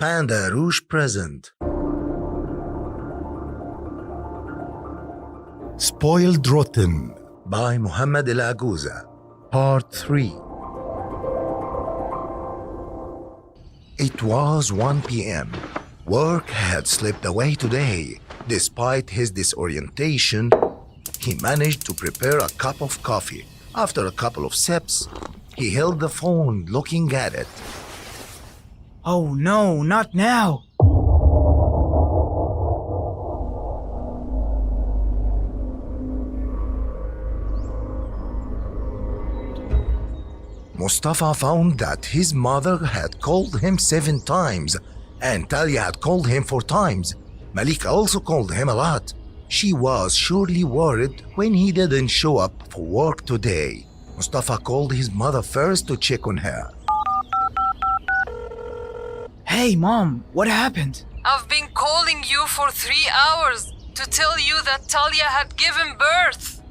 Pandarosh present. Spoiled Rotten by Mohamed Elagoza. Part 3. It was 1 p.m. Work had slipped away today. Despite his disorientation, he managed to prepare a cup of coffee. After a couple of sips, he held the phone looking at it. Oh no, not now! Mustafa found that his mother had called him 7 times and Talia had called him 4 times. Malika also called him a lot. She was surely worried when he didn't show up for work today. Mustafa called his mother first to check on her. Hey Mom, what happened? I've been calling you for 3 hours to tell you that Talia had given birth.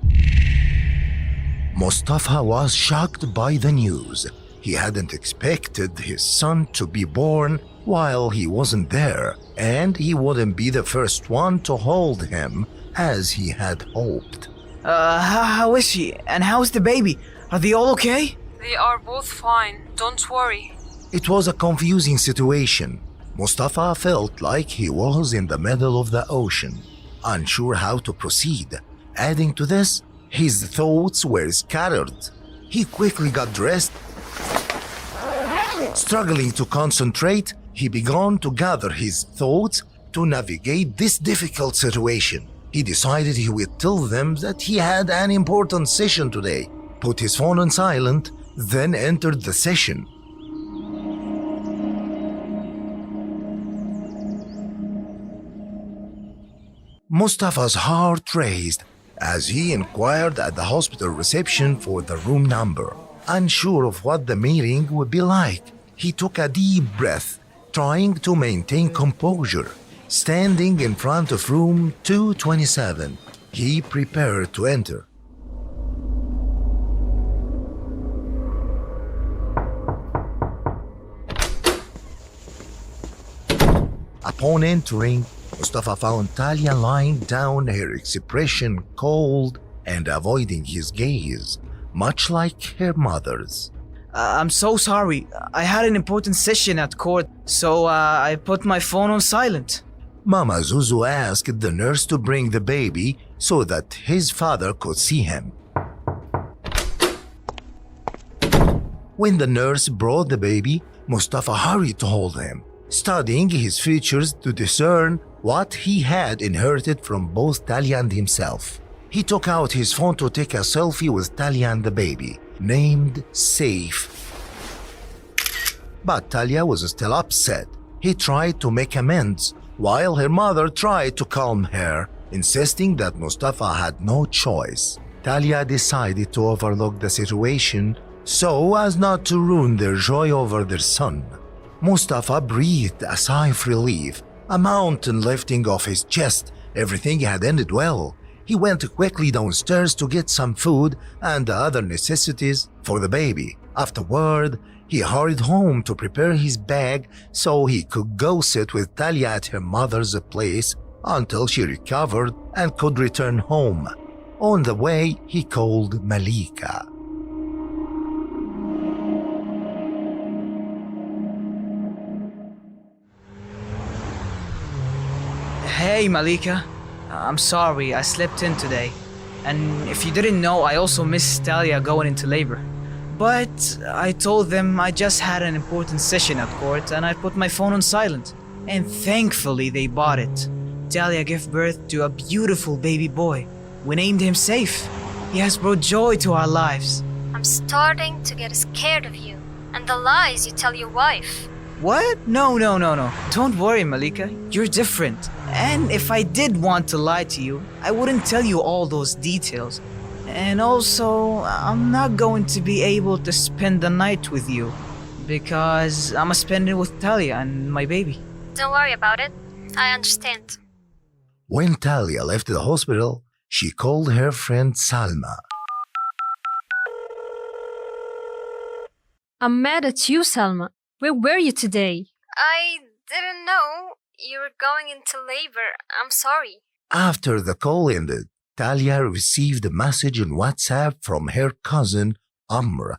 Mustafa was shocked by the news. He hadn't expected his son to be born while he wasn't there, and he wouldn't be the first one to hold him as he had hoped. How is she? And how's the baby? Are they all okay? They are both fine, don't worry. It was a confusing situation. Mustafa felt like he was in the middle of the ocean, unsure how to proceed. Adding to this, his thoughts were scattered. He quickly got dressed. Struggling to concentrate, he began to gather his thoughts to navigate this difficult situation. He decided he would tell them that he had an important session today, put his phone on silent, then entered the session. Mustafa's heart raced as he inquired at the hospital reception for the room number. Unsure of what the meeting would be like, he took a deep breath, trying to maintain composure. Standing in front of room 227, he prepared to enter. Upon entering, Mustafa found Talia lying down, her expression cold and avoiding his gaze, much like her mother's. I'm so sorry. I had an important session at court, so I put my phone on silent. Mama Zuzu asked the nurse to bring the baby so that his father could see him. When the nurse brought the baby, Mustafa hurried to hold him, studying his features to discern what he had inherited from both Talia and himself. He took out his phone to take a selfie with Talia and the baby, named Safe. But Talia was still upset. He tried to make amends, while her mother tried to calm her, insisting that Mustafa had no choice. Talia decided to overlook the situation so as not to ruin their joy over their son. Mustafa breathed a sigh of relief, a mountain lifting off his chest. Everything had ended well. He went quickly downstairs to get some food and other necessities for the baby. Afterward, he hurried home to prepare his bag so he could go sit with Talia at her mother's place until she recovered and could return home. On the way, he called Malika. Hey Malika, I'm sorry I slept in today. And if you didn't know, I also missed Talia going into labor. But I told them I just had an important session at court and I put my phone on silent. And thankfully they bought it. Talia gave birth to a beautiful baby boy. We named him Safe. He has brought joy to our lives. I'm starting to get scared of you and the lies you tell your wife. What? No. Don't worry, Malika. You're different. And if I did want to lie to you, I wouldn't tell you all those details. And also, I'm not going to be able to spend the night with you because I'm spending it with Talia and my baby. Don't worry about it. I understand. When Talia left the hospital, she called her friend Salma. I'm mad at you, Salma. Where were you today? I didn't know you were going into labor. I'm sorry. After the call ended, Talia received a message on WhatsApp from her cousin, Amr,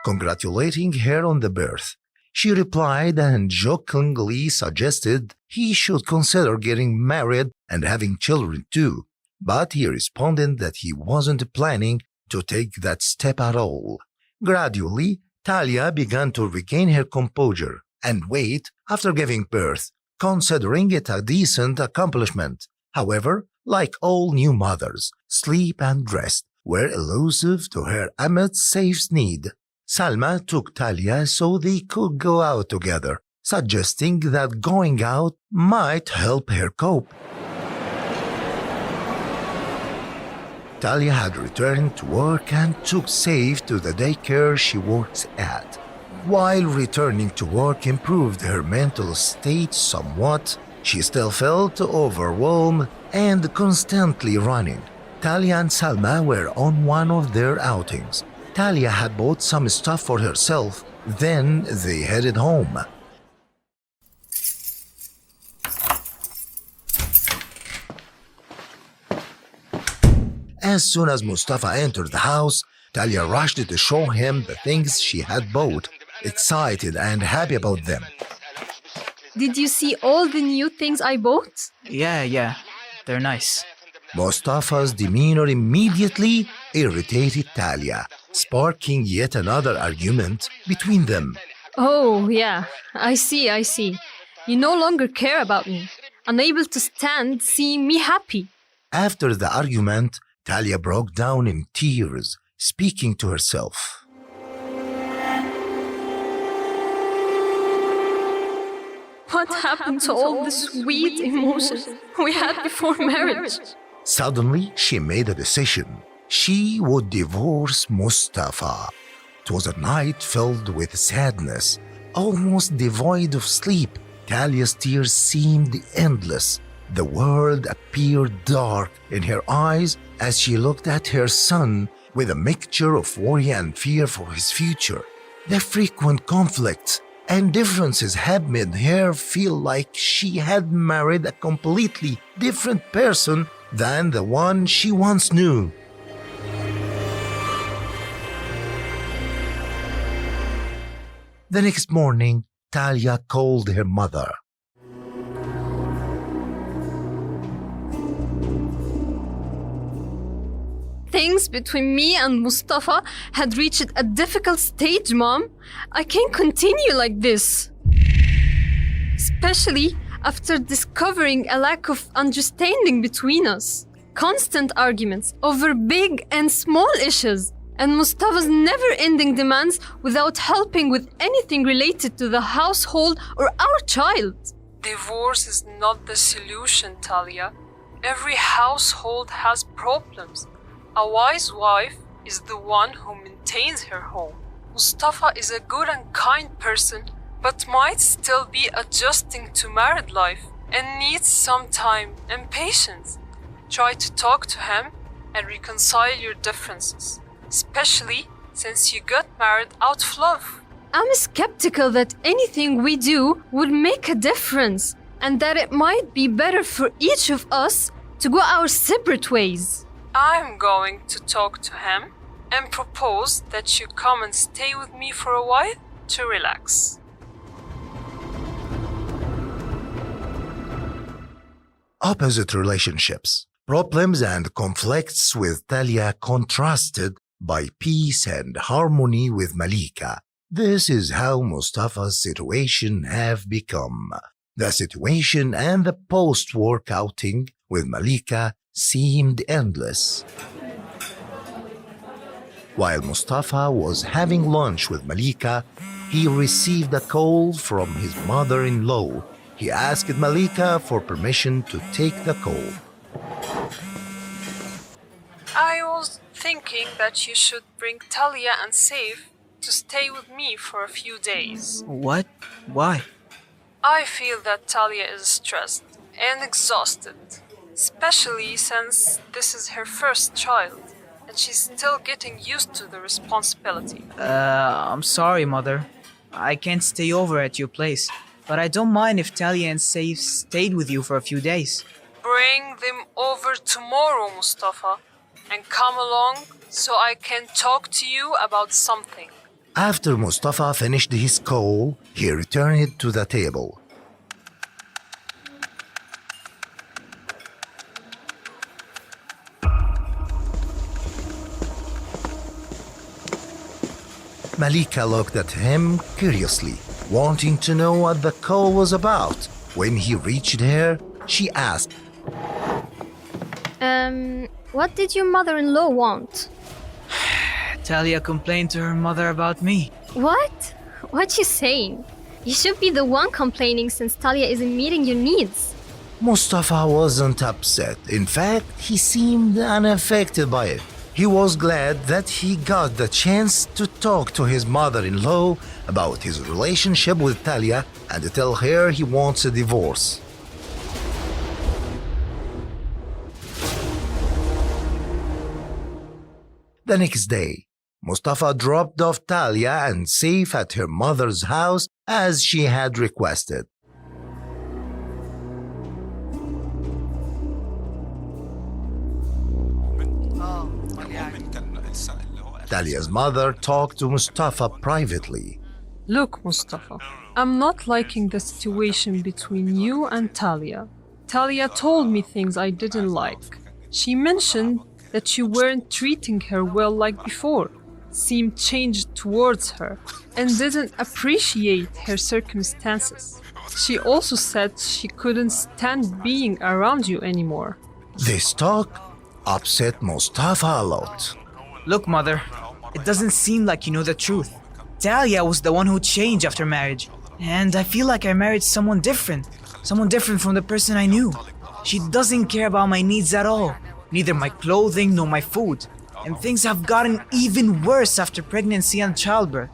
congratulating her on the birth. She replied and jokingly suggested he should consider getting married and having children too, but he responded that he wasn't planning to take that step at all. Gradually, Talia began to regain her composure and weight after giving birth, considering it a decent accomplishment. However, like all new mothers, sleep and rest were elusive to her amidst Saif's need. Salma took Talia so they could go out together, suggesting that going out might help her cope. Talia had returned to work and took Saif to the daycare she works at. While returning to work improved her mental state somewhat, she still felt overwhelmed and constantly running. Talia and Salma were on one of their outings. Talia had bought some stuff for herself, then they headed home. As soon as Mustafa entered the house, Talia rushed to show him the things she had bought, excited and happy about them. Did you see all the new things I bought? Yeah, they're nice. Mustafa's demeanor immediately irritated Talia, sparking yet another argument between them. Oh, yeah, I see. You no longer care about me, unable to stand seeing me happy. After the argument, Talia broke down in tears, speaking to herself. What happened to all the sweet emotions we had before marriage? Suddenly, she made a decision. She would divorce Mustafa. It was a night filled with sadness, almost devoid of sleep. Talia's tears seemed endless. The world appeared dark in her eyes as she looked at her son with a mixture of worry and fear for his future. The frequent conflicts and differences had made her feel like she had married a completely different person than the one she once knew. The next morning, Talia called her mother. Things between me and Mustafa had reached a difficult stage, Mom. I can't continue like this. Especially after discovering a lack of understanding between us. Constant arguments over big and small issues, and Mustafa's never-ending demands without helping with anything related to the household or our child. Divorce is not the solution, Talia. Every household has problems. A wise wife is the one who maintains her home. Mustafa is a good and kind person, but might still be adjusting to married life and needs some time and patience. Try to talk to him and reconcile your differences, especially since you got married out of love. I'm skeptical that anything we do would make a difference, and that it might be better for each of us to go our separate ways. I'm going to talk to him and propose that you come and stay with me for a while to relax. Opposite relationships, problems and conflicts with Talia contrasted by peace and harmony with Malika. This is how Mustafa's situation have become. The situation and the post-work outing with Malika seemed endless. While Mustafa was having lunch with Malika, he received a call from his mother-in-law. He asked Malika for permission to take the call. I was thinking that you should bring Talia and Saif to stay with me for a few days. What? Why? I feel that Talia is stressed and exhausted, especially since this is her first child and she's still getting used to the responsibility. I'm sorry, Mother. I can't stay over at your place. but I don't mind if Talia and Saif stayed with you for a few days. Bring them over tomorrow, Mustafa, and come along so I can talk to you about something. After Mustafa finished his call, he returned to the table. Malika looked at him curiously, wanting to know what the call was about. When he reached her, she asked, What did your mother-in-law want? Talia complained to her mother about me. What? What you saying? You should be the one complaining since Talia isn't meeting your needs. Mustafa wasn't upset. In fact, he seemed unaffected by it. He was glad that he got the chance to talk to his mother-in-law about his relationship with Talia and to tell her he wants a divorce. The next day, Mustafa dropped off Talia and Saif at her mother's house as she had requested. Talia's mother talked to Mustafa privately. Look, Mustafa, I'm not liking the situation between you and Talia. Talia told me things I didn't like. She mentioned that you weren't treating her well like before, seemed changed towards her, and didn't appreciate her circumstances. She also said she couldn't stand being around you anymore. This talk upset Mustafa a lot. Look, mother, it doesn't seem like you know the truth. Talia was the one who changed after marriage, and I feel like I married someone different from the person I knew. She doesn't care about my needs at all, neither my clothing nor my food, and things have gotten even worse after pregnancy and childbirth.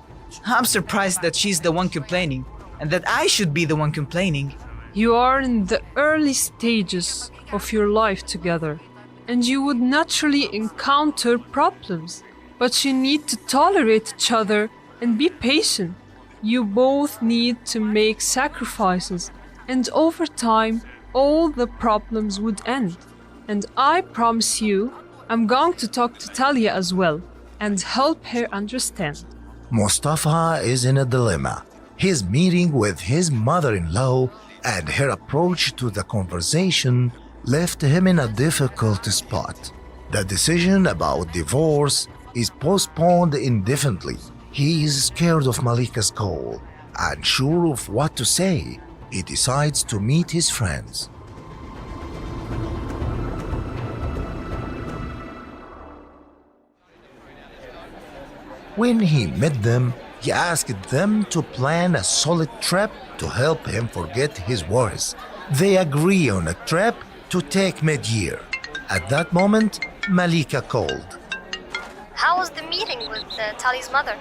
I'm surprised that she's the one complaining, and that I should be the one complaining. You are in the early stages of your life together, and you would naturally encounter problems, but you need to tolerate each other and be patient. You both need to make sacrifices, and over time, all the problems would end. And I promise you, I'm going to talk to Talia as well and help her understand. Mustafa is in a dilemma. His meeting with his mother-in-law and her approach to the conversation left him in a difficult spot. The decision about divorce is postponed indefinitely. He is scared of Malika's call. Unsure of what to say, he decides to meet his friends. When he met them, he asked them to plan a solid trip to help him forget his worries. They agree on a trip to take mid-year. At that moment, Malika called. How was the meeting with Talia's mother?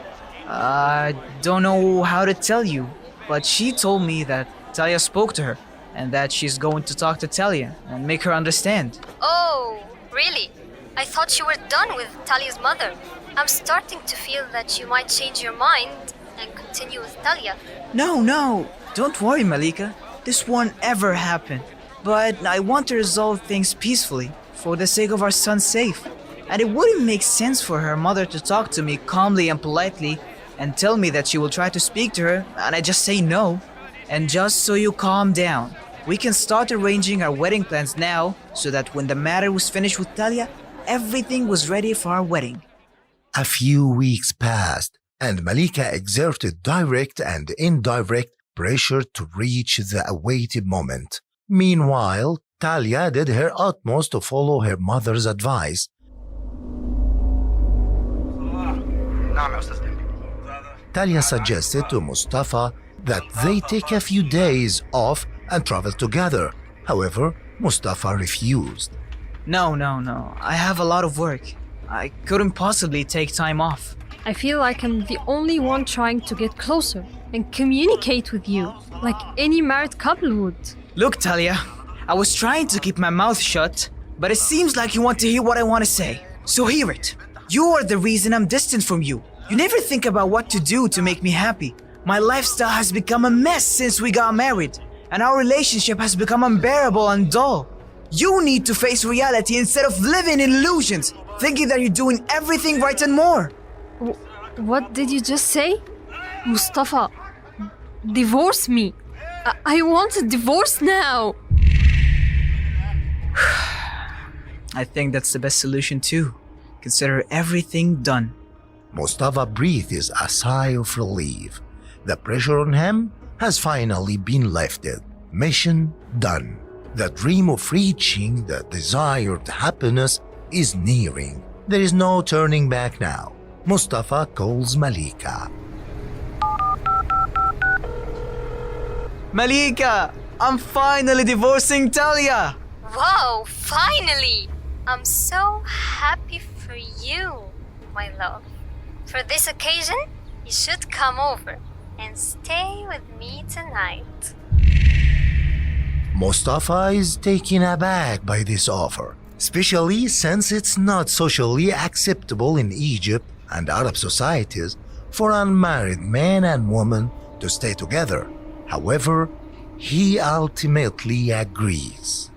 I don't know how to tell you, but she told me that Talia spoke to her and that she's going to talk to Talia and make her understand. Oh, really? I thought you were done with Talia's mother. I'm starting to feel that you might change your mind and continue with Talia. No, don't worry, Malika. This won't ever happen. But I want to resolve things peacefully for the sake of our son Saif. And it wouldn't make sense for her mother to talk to me calmly and politely and tell me that she will try to speak to her and I just say no. And just so you calm down, we can start arranging our wedding plans now so that when the matter was finished with Talia, everything was ready for our wedding. A few weeks passed, and Malika exerted direct and indirect pressure to reach the awaited moment. Meanwhile, Talia did her utmost to follow her mother's advice. Talia suggested to Mustafa that they take a few days off and travel together. However, Mustafa refused. No. I have a lot of work. I couldn't possibly take time off. I feel like I'm the only one trying to get closer and communicate with you, like any married couple would. Look, Talia, I was trying to keep my mouth shut, but it seems like you want to hear what I want to say. So hear it. You are the reason I'm distant from you. You never think about what to do to make me happy. My lifestyle has become a mess since we got married, and our relationship has become unbearable and dull. You need to face reality instead of living in illusions, thinking that you're doing everything right and more. What did you just say? Mustafa, divorce me. I want a divorce now. I think that's the best solution too. Consider everything done. Mustafa breathes a sigh of relief. The pressure on him has finally been lifted. Mission done. The dream of reaching the desired happiness is nearing. There is no turning back now. Mustafa calls Malika. Malika, I'm finally divorcing Talia. Wow, finally! I'm so happy for you, my love. For this occasion, you should come over and stay with me tonight. Mustafa is taken aback by this offer, especially since it's not socially acceptable in Egypt and Arab societies for unmarried man and woman to stay together. However, he ultimately agrees.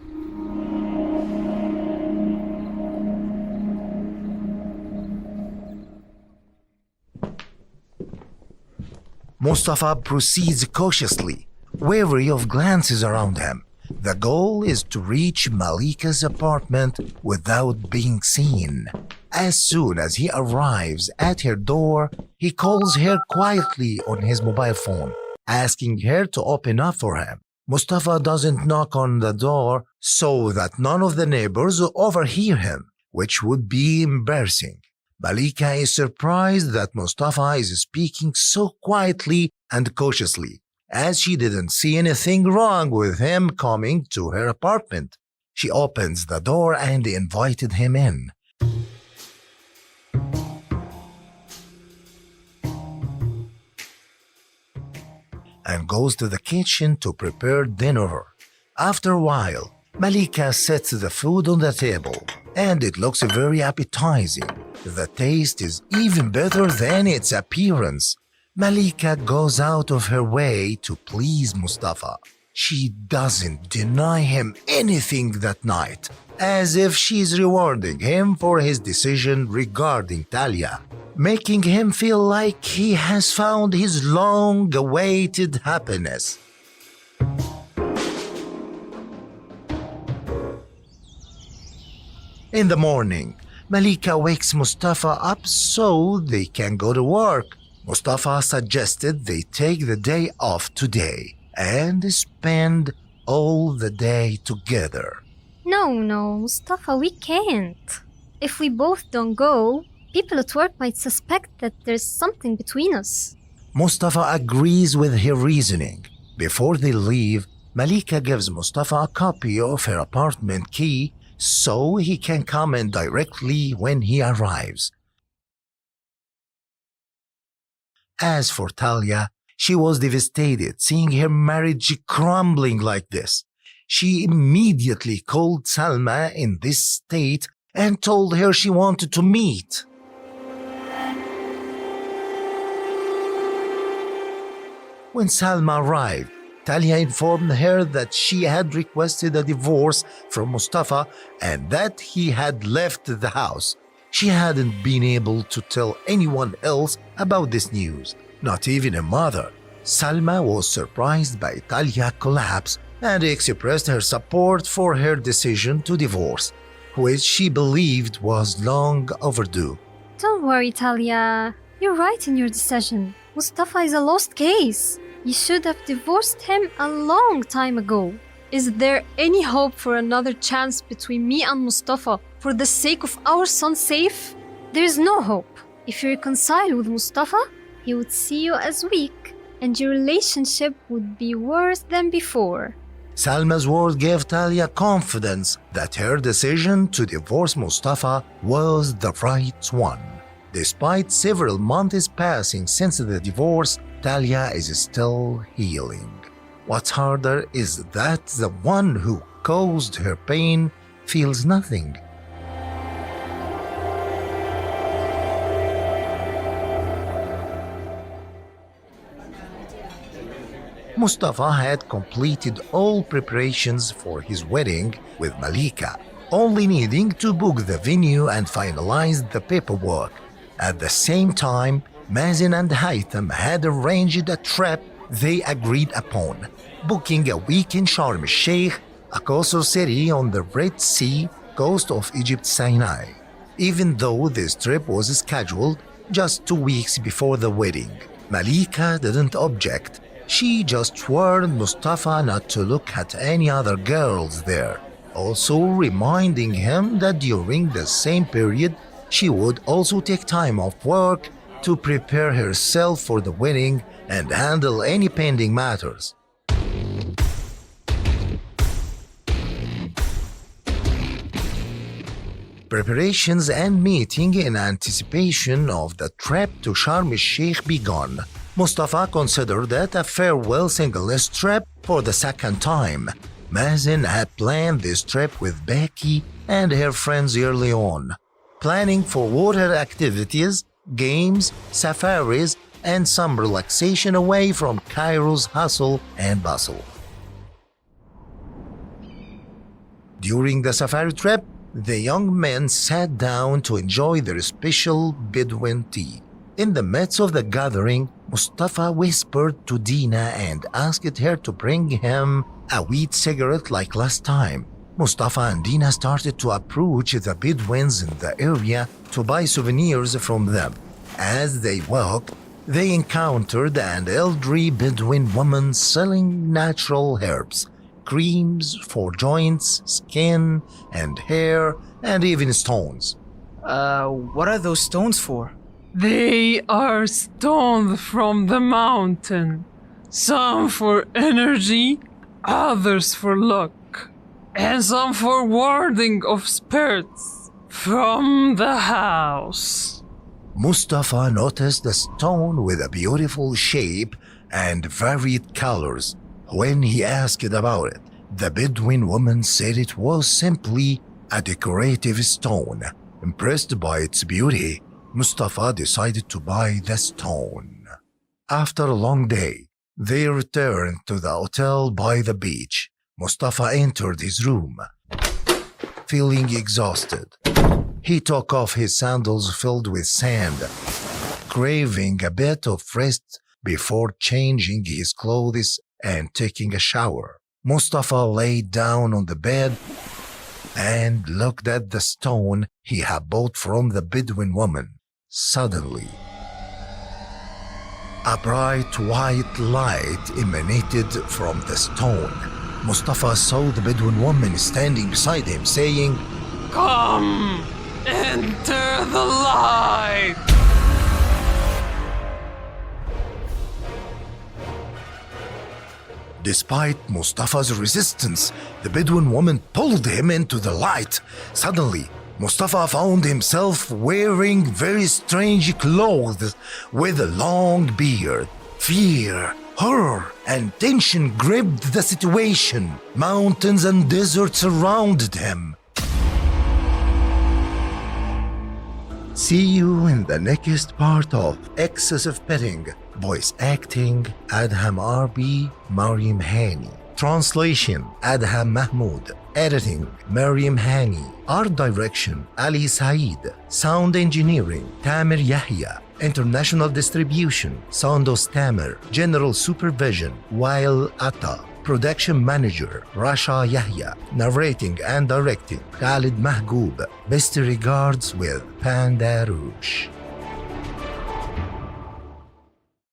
Mustafa proceeds cautiously, wary of glances around him. The goal is to reach Malika's apartment without being seen. As soon as he arrives at her door, he calls her quietly on his mobile phone, asking her to open up for him. Mustafa doesn't knock on the door so that none of the neighbors overhear him, which would be embarrassing. Malika is surprised that Mustafa is speaking so quietly and cautiously, as she didn't see anything wrong with him coming to her apartment. She opens the door and invited him in. And goes to the kitchen to prepare dinner. After a while, Malika sets the food on the table, and it looks very appetizing. The taste is even better than its appearance. Malika goes out of her way to please Mustafa. She doesn't deny him anything that night, as if she's rewarding him for his decision regarding Talia, making him feel like he has found his long-awaited happiness. In the morning, Malika wakes Mustafa up so they can go to work. Mustafa suggested they take the day off today and spend all the day together. No, Mustafa, we can't. If we both don't go, people at work might suspect that there's something between us. Mustafa agrees with her reasoning. Before they leave, Malika gives Mustafa a copy of her apartment key so he can come in directly when he arrives. As for Talia, she was devastated seeing her marriage crumbling like this. She immediately called Salma in this state and told her she wanted to meet. When Salma arrived, Talia informed her that she had requested a divorce from Mustafa and that he had left the house. She hadn't been able to tell anyone else about this news, not even her mother. Salma was surprised by Talia's collapse and expressed her support for her decision to divorce, which she believed was long overdue. Don't worry, Talia. You're right in your decision. Mustafa is a lost case. You should have divorced him a long time ago. Is there any hope for another chance between me and Mustafa for the sake of our son's safe? There is no hope. If you reconcile with Mustafa, he would see you as weak, and your relationship would be worse than before. Salma's word gave Talia confidence that her decision to divorce Mustafa was the right one. Despite several months passing since the divorce, Talia is still healing. What's harder is that the one who caused her pain feels nothing. Mustafa had completed all preparations for his wedding with Malika, only needing to book the venue and finalize the paperwork. At the same time, Mazen and Haytham had arranged a trip they agreed upon, booking a week in Sharm el-Sheikh, a coastal city on the Red Sea coast of Egypt's Sinai. Even though this trip was scheduled just 2 weeks before the wedding, Malika didn't object. She just warned Mustafa not to look at any other girls there, also reminding him that during the same period she would also take time off work to prepare herself for the wedding and handle any pending matters. Preparations and meeting in anticipation of the trip to Sharm el-Sheikh began. Mustafa considered it a farewell singles trip for the second time. Mazen had planned this trip with Becky and her friends early on, planning for water activities, games, safaris, and some relaxation away from Cairo's hustle and bustle. During the safari trip, the young men sat down to enjoy their special Bedouin tea. In the midst of the gathering, Mustafa whispered to Dina and asked her to bring him a weed cigarette like last time. Mustafa and Dina started to approach the Bedouins in the area to buy souvenirs from them. As they walked, they encountered an elderly Bedouin woman selling natural herbs, creams for joints, skin, and hair, and even stones. What are those stones for? They are stones from the mountain. Some for energy, others for luck, and some for warding of spirits from the house. Mustafa noticed the stone with a beautiful shape and varied colors. When he asked about it, the Bedouin woman said it was simply a decorative stone. Impressed by its beauty, Mustafa decided to buy the stone. After a long day, they returned to the hotel by the beach. Mustafa entered his room, feeling exhausted. He took off his sandals filled with sand, craving a bit of rest before changing his clothes and taking a shower. Mustafa lay down on the bed and looked at the stone he had bought from the Bedouin woman. Suddenly, a bright white light emanated from the stone. Mustafa saw the Bedouin woman standing beside him, saying, Come, enter the light. Despite Mustafa's resistance, the Bedouin woman pulled him into the light. Suddenly, Mustafa found himself wearing very strange clothes with a long beard. Fear, horror, and tension gripped the situation. Mountains and deserts surrounded him. See you in the next part of Excessive Petting. Voice acting Adham RB, Mariam Hani. Translation Adham Mahmoud. Editing Mariam Hani. Art direction Ali Saeed. Sound engineering Tamer Yahya. International distribution Sandos Tamer. General supervision Wael Atta. Production manager Rasha Yahya. Narrating and directing Khalid Mahgoob. Best regards with Pandarosh.